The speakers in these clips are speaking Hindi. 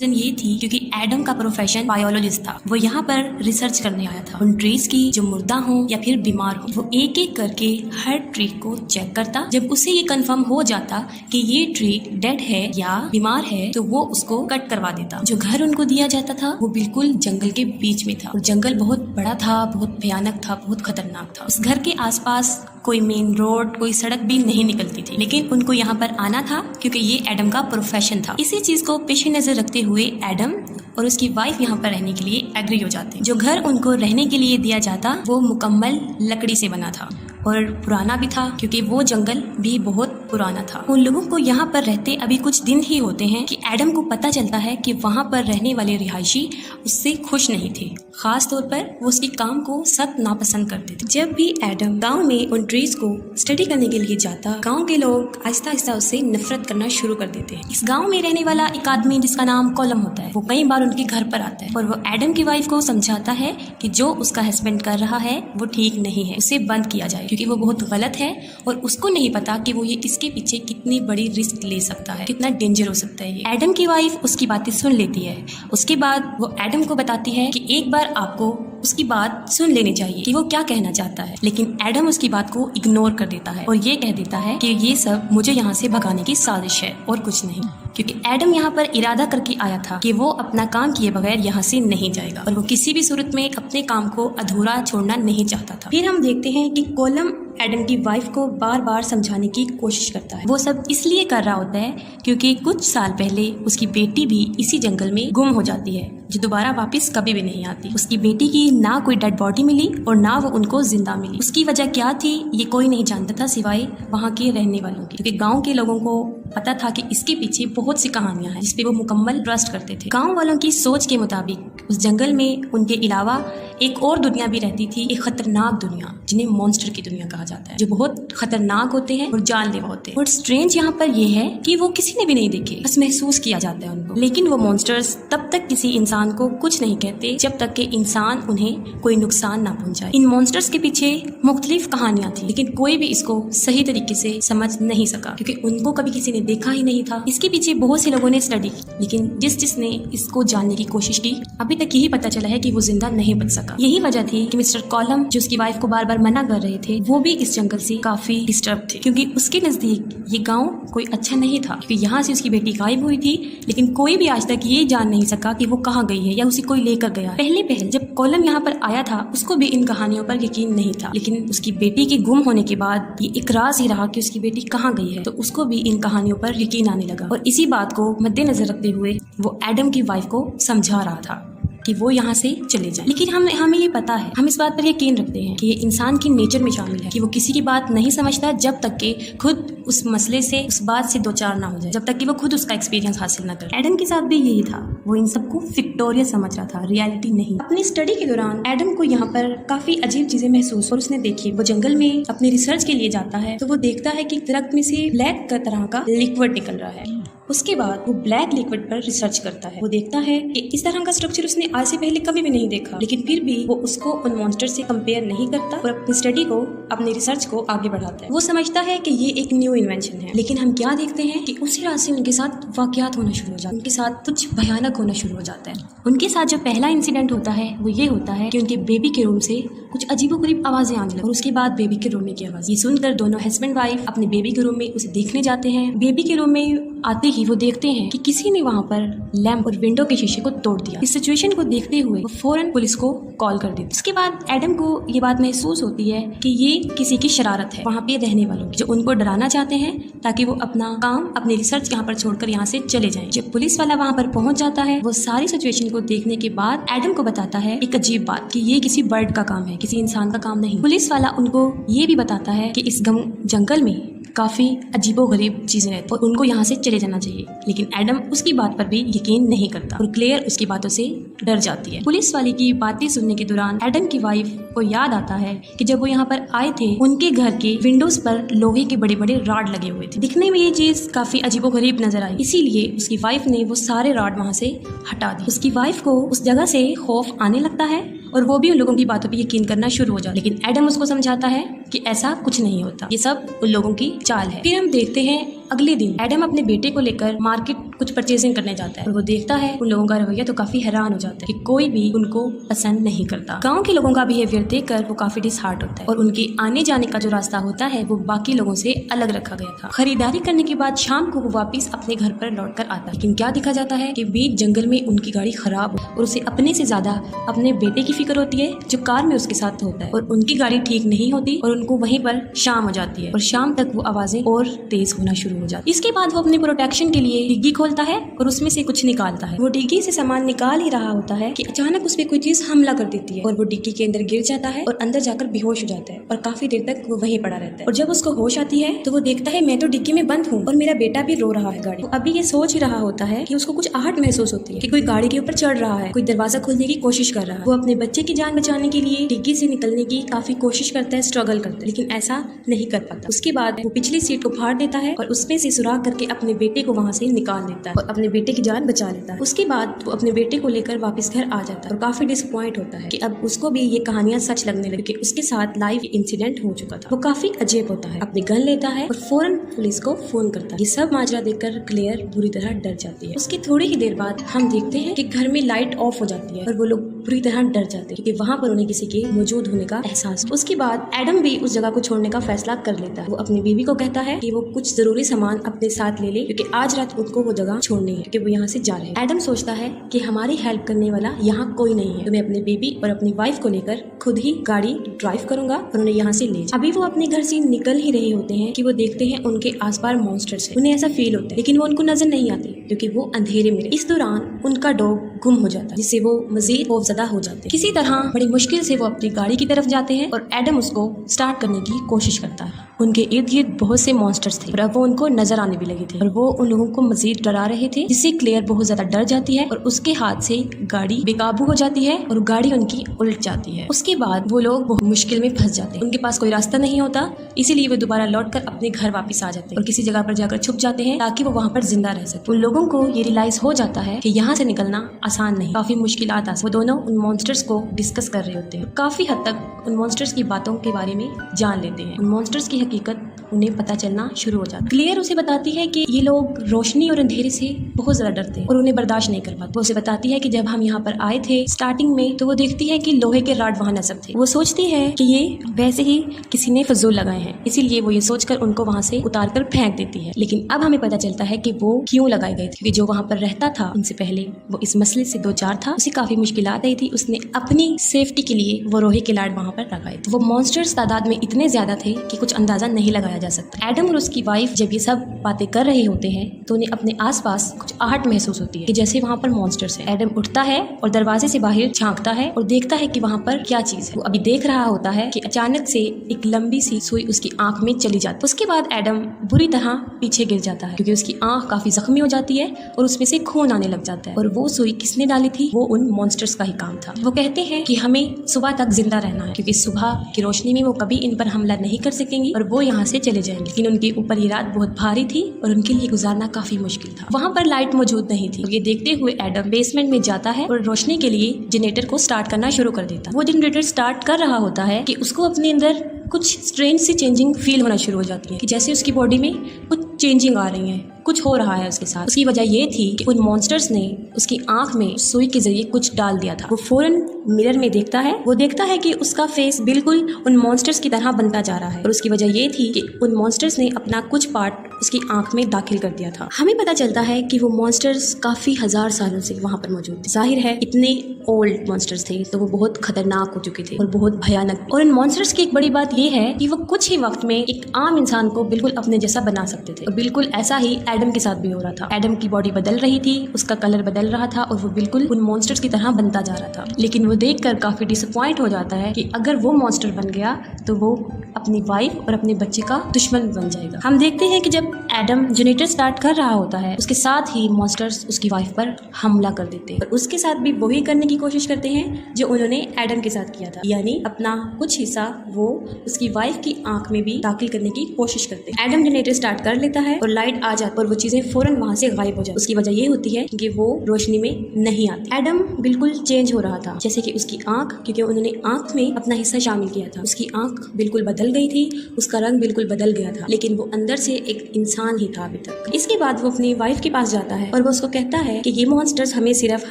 रीजन ये थी क्योंकि एडम का प्रोफेशन बायोलॉजिस्ट था। वो यहाँ पर रिसर्च करने आया था उन ट्रीज की जो मुर्दा हो या फिर बीमार हो। वो एक एक करके हर ट्री को चेक करता। जब उसे ये कंफर्म हो जाता कि ये ट्री डेड है या बीमार है तो वो उसको कट करवा देता। जो घर उनको दिया जाता था वो बिल्कुल जंगल के बीच में था और जंगल बहुत बड़ा था, बहुत भयानक था, बहुत खतरनाक था। उस घर के आसपास कोई मेन रोड, कोई सड़क भी नहीं निकलती थी, लेकिन उनको यहाँ पर आना था क्योंकि ये एडम का प्रोफेशन था। इसी चीज को पेश नजर रखते हुए एडम और उसकी वाइफ यहाँ पर रहने के लिए एग्री हो जाते। जो घर उनको रहने के लिए दिया जाता वो मुकम्मल लकड़ी से बना था और पुराना भी था क्योंकि वो जंगल भी बहुत पुराना था। उन लोगों को यहाँ पर रहते अभी कुछ दिन ही होते हैं कि एडम को पता चलता है कि वहाँ पर रहने वाले रिहायशी उससे खुश नहीं थे। खास तौर पर वो उसके काम को सख्त नापसंद करते थे। जब भी एडम गांव में उन ट्रीज को स्टडी करने के लिए जाता, गांव के लोग आहिस्ता आहिस्ता उससे नफरत करना शुरू कर देते हैं। इस गांव में रहने वाला एक आदमी जिसका नाम कॉलम होता है, वो कई बार उनके घर पर आता है और वो एडम की वाइफ को समझाता है कि जो उसका हस्बैंड कर रहा है वो ठीक नहीं है, उसे बंद किया जाए क्योंकि वो बहुत गलत है और उसको नहीं पता कि वो ये इसके पीछे कितनी बड़ी रिस्क ले सकता है, कितना डेंजर हो सकता है ये। एडम की वाइफ उसकी बातें सुन लेती है। उसके बाद वो एडम को बताती है कि एक बार आपको उसकी बात सुन लेनी चाहिए कि वो क्या कहना चाहता है, लेकिन एडम उसकी बात को इग्नोर कर देता है और ये कह देता है कि ये सब मुझे यहाँ से भगाने की साजिश है और कुछ नहीं, क्योंकि एडम यहाँ पर इरादा करके आया था कि वो अपना काम किए बगैर यहाँ से नहीं जाएगा और वो किसी भी सूरत में अपने काम को अधूरा छोड़ना नहीं चाहता था। फिर हम देखते हैं कि कॉलम एडम की वाइफ को बार बार समझाने की कोशिश करता है। वो सब इसलिए कर रहा होता है क्योंकि कुछ साल पहले उसकी बेटी भी इसी जंगल में गुम हो जाती है, जो दोबारा वापस कभी भी नहीं आती। उसकी बेटी की ना कोई डेड बॉडी मिली और ना वो उनको जिंदा मिली। उसकी वजह क्या थी ये कोई नहीं जानता था सिवाय वहाँ के रहने वालों की, क्योंकि गाँव के लोगों को पता था कि इसके पीछे बहुत सी कहानियां हैं जिसपे वो मुकम्मल ट्रस्ट करते थे। गांव वालों की सोच के मुताबिक उस जंगल में उनके अलावा एक और दुनिया भी रहती थी, एक खतरनाक दुनिया जिन्हें मॉन्स्टर की दुनिया कहा जाता है, जो बहुत खतरनाक होते हैं और जानलेवा होते हैं। और स्ट्रेंज यहाँ पर यह है कि वो किसी ने भी नहीं देखे, बस महसूस किया जाता है उनको। लेकिन वो मॉन्स्टर्स तब तक किसी इंसान को कुछ नहीं कहते जब तक कि इंसान उन्हें कोई नुकसान ना पहुंचाए। इन मॉन्स्टर्स के पीछे मुख्तलिफ कहानियां थी, लेकिन कोई भी इसको सही तरीके से समझ नहीं सका क्योंकि उनको कभी किसी ने देखा ही नहीं था। इसके पीछे बहुत से लोगों ने स्टडी की, लेकिन जिसने इसको जानने की कोशिश की अभी तक यही पता चला है कि वो जिंदा नहीं बच सका। यही वजह थी कि मिस्टर कॉलम जो उसकी वाइफ को बार बार मना कर रहे थे, वो भी इस जंगल से काफी डिस्टर्ब थे क्योंकि उसके नजदीक ये गांव कोई अच्छा नहीं था, क्योंकि यहाँ से उसकी बेटी गायब हुई थी, लेकिन कोई भी आज तक ये जान नहीं सका कि वो कहाँ गई है या उसे कोई लेकर गया। पहले जब कॉलम यहाँ पर आया था उसको भी इन कहानियों पर यकीन नहीं था, लेकिन उसकी बेटी के गुम होने के बाद ये एक राज ही रहा कि उसकी बेटी कहाँ गई है, तो उसको भी इन कहानियों पर यकीन आने लगा। और इसी बात को मद्देनजर रखते हुए वो एडम की वाइफ को समझा रहा था कि वो यहाँ से चले जाए। लेकिन हमें ये पता है, हम इस बात पर यकीन रखते हैं कि ये इंसान की नेचर में शामिल है कि वो किसी की बात नहीं समझता जब तक कि खुद उस मसले से, उस बात से दो चार ना हो जाए, जब तक कि वो खुद उसका एक्सपीरियंस हासिल ना करे। एडम के साथ भी यही था, वो इन सबको फिक्टोरिया समझ रहा था, रियलिटी नहीं। अपनी स्टडी के दौरान एडम को यहाँ पर काफी अजीब चीजें महसूस और उसने देखी। वो जंगल में अपने रिसर्च के लिए जाता है तो वो देखता है कि दरख्त में से ब्लैक तरह का लिक्विड निकल रहा है। उसके बाद वो ब्लैक लिक्विड पर रिसर्च करता है। वो देखता है कि इस तरह का स्ट्रक्चर उसने आज से पहले कभी भी नहीं देखा, लेकिन फिर भी वो उसको उन मॉन्स्टर से कंपेयर नहीं करता और अपनी स्टडी को, अपनी रिसर्च को आगे बढ़ाता है। वो समझता है कि ये एक न्यू इन्वेंशन है, लेकिन हम क्या देखते हैं कि उसी रात से उनके साथ वाकयात होना शुरू हो जाते हैं, उनके साथ कुछ भयानक होना शुरू हो जाता है। उनके साथ जो पहला इंसिडेंट होता है वो ये होता है कि उनके बेबी के रूम से कुछ अजीबोगरीब आवाजें आने लगी और उसके बाद बेबी के रोने की आवाज। ये सुनकर दोनों हस्बैंड वाइफ अपने बेबी के रूम में उसे देखने जाते हैं। बेबी के रूम में आते ही वो देखते हैं कि किसी ने वहाँ पर लैंप और विंडो के शीशे को तोड़ दिया। इस सिचुएशन को देखते हुए वो फौरन पुलिस को कॉल कर देती। उसके बाद एडम को ये बात महसूस होती है कि ये किसी की शरारत है, वहाँ पे रहने वालों की, जो उनको डराना चाहते हैं ताकि वो अपना काम, अपनी रिसर्च यहाँ पर छोड़कर यहाँ से चले जाएं। जब पुलिस वाला वहाँ पर पहुंच जाता है, वो सारी सिचुएशन को देखने के बाद एडम को बताता है एक अजीब बात कि ये किसी बर्ड का काम है, किसी इंसान का काम नहीं। पुलिस वाला उनको ये भी बताता है कि इस जंगल में काफी अजीबोगरीब चीजें रहती और उनको यहाँ से चले जाना चाहिए, लेकिन एडम उसकी बात पर भी यकीन नहीं करता और क्लेयर उसकी बातों से डर जाती है। पुलिस वाले की बातें सुनने के दौरान एडम की वाइफ को याद आता है कि जब वो यहाँ पर आए थे उनके घर के विंडोज पर लोहे के बड़े बड़े रॉड लगे हुए थे। दिखने में ये चीज काफी अजीबोगरीब नजर आई, इसीलिए उसकी वाइफ ने वो सारे रॉड वहाँ से हटा दिए। उसकी वाइफ को उस जगह से खौफ आने लगता है और वो भी उन लोगों की बातों पे यकीन करना शुरू हो जाता है, लेकिन एडम उसको समझाता है कि ऐसा कुछ नहीं होता, ये सब उन लोगों की चाल है। फिर हम देखते हैं अगले दिन एडम अपने बेटे को लेकर मार्केट कुछ परचेजिंग करने जाता है और वो देखता है उन लोगों का रवैया तो काफी हैरान हो जाता है कि कोई भी उनको पसंद नहीं करता। गांव के लोगों का बिहेवियर देखकर वो काफी डिसहार्ट होता है और उनके आने जाने का जो रास्ता होता है वो बाकी लोगों से अलग रखा गया था। खरीदारी करने के बाद शाम को वो वापिस अपने घर पर लौट कर आता है, लेकिन क्या देखा जाता है कि बीच जंगल में उनकी गाड़ी खराब और उसे अपने से ज्यादा अपने बेटे की फिक्र होती है जो कार में उसके साथ होता है, और उनकी गाड़ी ठीक नहीं होती और उनको वहीं पर शाम हो जाती है और शाम तक वो आवाजें और तेज होना शुरू हो जाती है। इसके बाद वो अपने प्रोटेक्शन के लिए डिग्गी खोलता है और उसमें से कुछ निकालता है। वो डिग्गी से सामान निकाल ही रहा होता है कि अचानक उस पे कोई चीज हमला कर देती है और वो डिग्गी के अंदर गिर जाता है और अंदर जाकर बेहोश हो जाता है और काफी देर तक वो वहीं पड़ा रहता है। और जब उसको होश आती है तो वो देखता है मैं तो डिग्गी में बंद हूँ और मेरा बेटा भी रो रहा है गाड़ी। अभी ये सोच ही रहा होता है कि उसको कुछ आहट महसूस होती है कि कोई गाड़ी के ऊपर चढ़ रहा है, कोई दरवाजा खोलने की कोशिश कर रहा है। वो अपने बच्चे की जान बचाने के लिए डिग्गी से निकलने की काफी कोशिश करता है, स्ट्रगल करता है, लेकिन ऐसा नहीं कर पाता। उसके बाद वो पिछली सीट को फाड़ देता है और उसमें से सुराख करके अपने बेटे को वहां से निकाल देता है और अपने बेटे की जान बचा लेता है। उसके बाद वो अपने बेटे को लेकर वापस घर आ जाता है और काफी डिसअपॉइंट होता है कि अब उसको भी ये कहानियां सच लगने लगी कि उसके साथ लाइव इंसिडेंट हो चुका था। वो काफी अजीब होता है, अपनी गन लेता है और फौरन पुलिस को फोन करता है। ये सब माजरा देखकर क्लेयर बुरी तरह डर जाती है। उसकी थोड़ी ही देर बाद हम देखते हैं कि घर में लाइट ऑफ हो जाती है और वो लोग पूरी तरह डर जाते हैं क्योंकि वहाँ पर उन्हें किसी के मौजूद होने का एहसास। उसके बाद एडम भी उस जगह को छोड़ने का फैसला कर लेता है। वो अपनी बीवी को कहता है कि वो कुछ जरूरी सामान अपने साथ ले ले क्योंकि आज रात उनको वो जगह छोड़नी है क्योंकि वो यहाँ से जा रहे हैं। एडम सोचता है कि हमारी हेल्प करने वाला यहाँ कोई नहीं है तो मैं अपनी बेबी और अपनी वाइफ को लेकर खुद ही गाड़ी ड्राइव करूंगा और उन्हें यहाँ से ले। अभी वो अपने घर से निकल ही रहे होते हैं कि वो देखते हैं उनके आसपास मॉन्स्टर्स हैं। उन्हें ऐसा फील होता है लेकिन वो उनको नजर नहीं आते क्योंकि वो अंधेरे में। इस दौरान उनका डॉग गुम हो जाता है जिससे वो मजीद खौफजदा हो जाते हैं। किसी तरह बड़ी मुश्किल से वो अपनी गाड़ी की तरफ जाते हैं और एडम उसको स्टार्ट करने की कोशिश करता है। उनके इर्द गिर्द बहुत से मॉन्स्टर्स थे और अब वो उनको नजर आने भी लगे थे और वो उन लोगों को मजीद डरा रहे थे जिससे क्लेयर बहुत ज्यादा डर जाती है और उसके हाथ से गाड़ी बेकाबू हो जाती है और गाड़ी उनकी उलट जाती है। उसके बाद वो लोग बहुत मुश्किल में फंस जाते हैं। उनके पास कोई रास्ता नहीं होता, इसीलिए वो दोबारा लौटकर अपने घर वापस आ जाते हैं और किसी जगह पर जाकर छुप जाते हैं ताकि वो वहाँ पर जिंदा रह सके। उन लोगों को ये रियलाइज हो जाता है कि यहाँ से निकलना आसान नहीं, काफी मुश्किलात आ। वो दोनों उन मॉन्स्टर्स को डिस्कस कर रहे होते हैं, काफी हद तक उन मॉन्स्टर्स की बातों के बारे में जान लेते हैं। उन मॉन्स्टर्स की हकीकत उन्हें पता चलना शुरू हो जाता है। क्लियर उसे बताती है कि ये लोग रोशनी और अंधेरे से बहुत ज्यादा डरते हैं और उन्हें बर्दाश्त नहीं कर पाते। वो उसे बताती है कि जब हम यहाँ पर आए थे स्टार्टिंग में तो वो देखती है कि लोहे के राड वहाँ नजर थे। वो सोचती है कि ये वैसे ही किसी ने फजूल लगाए हैं, इसीलिए वो ये सोचकर उनको वहाँ से उतार कर फेंक देती है। लेकिन अब हमें पता चलता है कि वो क्यों लगाए गए थे, क्योंकि जो वहाँ पर रहता था उनसे पहले वो इस मसले से दो चार था, उसे काफी मुश्किलात आई थी। उसने अपनी सेफ्टी के लिए वो लोहे के राड वहाँ पर लगाए थे। वो मॉन्स्टर्स तादाद में इतने ज्यादा थे कि कुछ अंदाजा नहीं लगाया जा सकता। एडम और उसकी वाइफ जब ये सब बातें कर रहे होते हैं तो उन्हें अपने आसपास कुछ आहट महसूस होती है कि जैसे वहाँ पर मॉन्स्टर्स है। एडम उठता है और दरवाजे से बाहर झांकता है और देखता है कि वहाँ पर क्या चीज है। वो अभी देख रहा होता है कि अचानक से एक लंबी सी सुई उसकी आंख में चली जाती है। उसके बाद एडम बुरी तरह पीछे गिर जाता है क्योंकि उसकी आंख काफी जख्मी हो जाती है और उसमें से खून आने लग जाता है। और वो सुई किसने डाली थी? वो उन मॉन्स्टर्स का ही काम था। वो कहते हैं कि हमें सुबह तक जिंदा रहना है क्योंकि सुबह की रोशनी में वो कभी इन पर हमला नहीं कर सकेंगी और वो यहाँ से चले जाएंगे। लेकिन उनके ऊपर ये रात बहुत भारी थी और उनके लिए गुजारना काफी मुश्किल था। वहाँ पर लाइट मौजूद नहीं थी। ये देखते हुए एडम बेसमेंट में जाता है और रोशनी के लिए जनरेटर को स्टार्ट करना शुरू कर देता है। वो जनरेटर स्टार्ट कर रहा होता है कि उसको अपने अंदर कुछ स्ट्रेंज सी चेंजिंग फील होना शुरू हो जाती है कि जैसे उसकी बॉडी में कुछ चेंजिंग आ रही है, कुछ हो रहा है उसके साथ। उसकी वजह ये थी कि उन मॉन्स्टर्स ने उसकी आंख में सुई के जरिए कुछ डाल दिया था। वो फौरन मिरर में देखता है। वो देखता है कि उसका फेस बिल्कुल उन मॉन्स्टर्स की तरह बनता जा रहा है और उसकी वजह ये थी कि उन मॉन्स्टर्स ने अपना कुछ पार्ट उसकी आंख में दाखिल कर दिया था। हमें पता चलता है कि वो मॉन्स्टर्स काफी हजार सालों से वहाँ पर मौजूद थे। जाहिर है इतने ओल्ड मॉन्स्टर्स थे तो वो बहुत खतरनाक हो चुके थे और बहुत भयानक। और इन मॉन्स्टर्स की एक बड़ी बात ये है कि वो कुछ ही वक्त में एक आम इंसान को बिल्कुल अपने जैसा बना सकते थे और बिल्कुल ऐसा ही एडम के साथ भी हो रहा था। एडम की बॉडी बदल रही थी, उसका कलर बदल रहा था और वो बिल्कुल उन मॉन्स्टर्स की तरह बनता जा रहा था। लेकिन वो देखकर काफी डिसअपॉइंट हो जाता है कि अगर वो मॉन्स्टर बन गया तो वो अपनी वाइफ और अपने बच्चे का दुश्मन बन जाएगा। हम देखते हैं कि जब एडम जनरेटर स्टार्ट कर रहा होता है उसके साथ ही मॉन्स्टर्स उसकी वाइफ पर हमला कर देते हैं और उसके साथ भी वही करने की कोशिश करते हैं जो उन्होंने एडम के साथ किया था, यानी अपना कुछ हिस्सा वो उसकी वाइफ की आंख में भी दाखिल करने की कोशिश करते हैं। एडम जनरेटर स्टार्ट कर लेता है और लाइट आ जाती है और वो चीजें फौरन वहां से गायब हो जाती। उसकी वजह ये होती है कि वो रोशनी में नहीं आती। एडम बिल्कुल चेंज हो रहा था, जैसे कि उसकी आंख, क्योंकि उन्होंने आंख में अपना हिस्सा शामिल किया था, उसकी आंख बिल्कुल बदल गई थी, उसका रंग बिल्कुल बदल गया था। लेकिन वो अंदर से एक इंसान इंसान ही था अभी तक। इसके बाद वो अपनी वाइफ के पास जाता है और वो उसको कहता है कि ये मॉन्स्टर्स हमें सिर्फ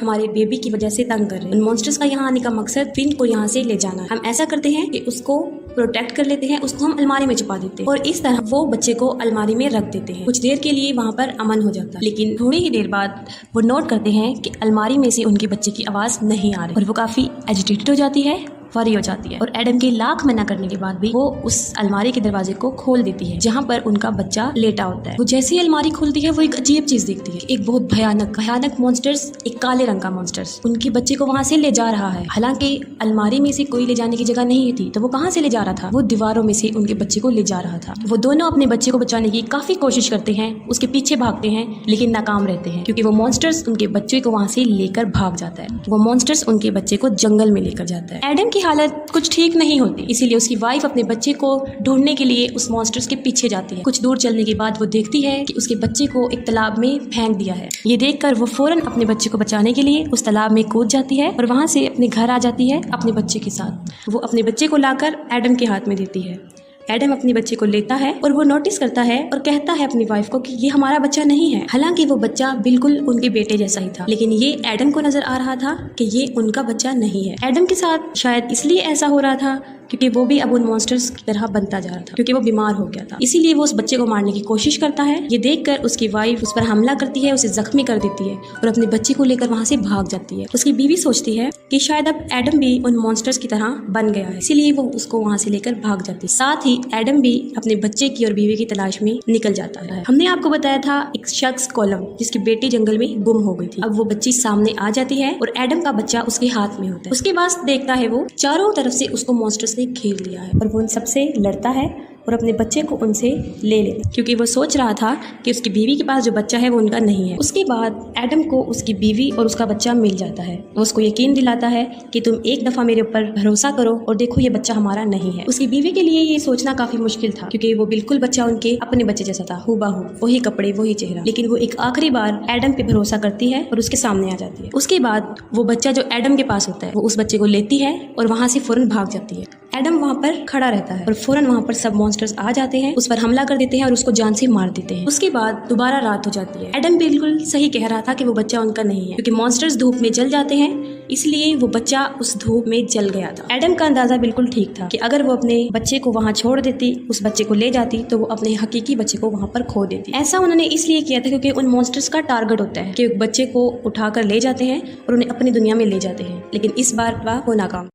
हमारे बेबी की वजह से तंग कर रहे हैं। उन मॉन्स्टर्स का यहाँ आने का मकसद फिन को यहाँ से ले जाना है। हम ऐसा करते हैं कि उसको प्रोटेक्ट कर लेते हैं, उसको हम अलमारी में छुपा देते हैं और इस तरह वो बच्चे को अलमारी में रख देते हैं। कुछ देर के लिए वहाँ पर अमन हो जाता है, लेकिन थोड़ी ही देर बाद वो नोट करते हैं कि अलमारी में से उनके बच्चे की आवाज नहीं आ रही और वो काफी एजिटेटेड हो जाती है, वरी हो जाती है और एडम के लाख मना करने के बाद भी वो उस अलमारी के दरवाजे को खोल देती है जहाँ पर उनका बच्चा लेटा होता है। वो जैसे ही अलमारी खोलती है वो एक अजीब चीज देखती है, एक बहुत भयानक मॉन्स्टर्स, एक काले रंग का मॉन्स्टर्स उनके बच्चे को वहाँ से ले जा रहा है। हालांकि अलमारी में से कोई ले जाने की जगह नहीं थी, तो वो कहाँ से ले जा रहा था? वो दीवारों में से उनके बच्चे को ले जा रहा था। वो दोनों अपने बच्चे को बचाने की काफी कोशिश करते हैं, उसके पीछे भागते हैं, लेकिन नाकाम रहते हैं क्योंकि वो मॉन्स्टर्स उनके बच्चे को वहाँ से लेकर भाग जाता है। वो मॉन्स्टर्स उनके बच्चे को जंगल में लेकर जाता है। एडम की हालत कुछ ठीक नहीं होती, इसीलिए उसकी वाइफ अपने बच्चे को ढूंढने के लिए उस मॉन्स्टर्स के पीछे जाती है। कुछ दूर चलने के बाद वो देखती है कि उसके बच्चे को एक तालाब में फेंक दिया है। ये देखकर वो फौरन अपने बच्चे को बचाने के लिए उस तालाब में कूद जाती है और वहां से अपने घर आ जाती है अपने बच्चे के साथ। वो अपने बच्चे को लाकर एडम के हाथ में देती है। एडम अपने बच्चे को लेता है और वो नोटिस करता है और कहता है अपनी वाइफ को कि ये हमारा बच्चा नहीं है। हालांकि वो बच्चा बिल्कुल उनके बेटे जैसा ही था, लेकिन ये एडम को नजर आ रहा था कि ये उनका बच्चा नहीं है। एडम के साथ शायद इसलिए ऐसा हो रहा था क्योंकि वो भी अब उन मॉन्स्टर्स की तरह बनता जा रहा था, क्योंकि वो बीमार हो गया था। इसीलिए वो उस बच्चे को मारने की कोशिश करता है। ये देखकर उसकी वाइफ उस पर हमला करती है, उसे जख्मी कर देती है और अपने बच्चे को लेकर वहाँ से भाग जाती है। उसकी बीवी सोचती है कि शायद अब एडम भी उन मॉन्स्टर्स की तरह बन गया है, इसीलिए वो उसको वहाँ से लेकर भाग जाती है। साथ ही एडम भी अपने बच्चे की और बीवी की तलाश में निकल जाता है। हमने आपको बताया था एक शख्स कॉलम जिसकी बेटी जंगल में गुम हो गई थी। अब वो बच्ची सामने आ जाती है और एडम का बच्चा उसके हाथ में होता है। उसके बाद देखता है वो चारों तरफ से उसको मॉन्स्टर्स ने घेर लिया है और वो उन सबसे लड़ता है और अपने बच्चे को उनसे ले लेता है क्योंकि वो सोच रहा था कि उसकी बीवी के पास जो बच्चा है वो उनका नहीं है। उसके बाद एडम को उसकी बीवी और उसका बच्चा मिल जाता है। वो उसको यकीन दिलाता है कि तुम एक दफा मेरे ऊपर भरोसा करो और देखो ये बच्चा हमारा नहीं है। उसकी बीवी के लिए ये सोचना काफी मुश्किल था क्योंकि वो बिल्कुल बच्चा उनके अपने बच्चे जैसा था, हूबहू, वही कपड़े, वही चेहरा। लेकिन वो एक आखिरी बार एडम पे भरोसा करती है और उसके सामने आ जाती है। उसके बाद वो बच्चा जो एडम के पास होता है वो उस बच्चे को लेती है और वहाँ से फौरन भाग जाती है। एडम वहाँ पर खड़ा रहता है और फौरन वहाँ पर सब मॉन्स्टर्स आ जाते हैं, उस पर हमला कर देते हैं और उसको जान से मार देते हैं। उसके बाद दोबारा रात हो जाती है। एडम बिल्कुल सही कह रहा था कि वो बच्चा उनका नहीं है क्योंकि मॉन्स्टर्स धूप में जल जाते हैं, इसलिए वो बच्चा उस धूप में जल गया था। एडम का अंदाजा बिल्कुल ठीक था कि अगर वो अपने बच्चे को वहाँ छोड़ देती, उस बच्चे को ले जाती, तो वो अपने हकीकी बच्चे को वहाँ पर खो देती। ऐसा उन्होंने इसलिए किया था क्योंकि उन मॉन्स्टर्स का टारगेट होता है कि बच्चे को उठाकर ले जाते हैं और उन्हें अपनी दुनिया में ले जाते हैं, लेकिन इस बार वो नाकाम।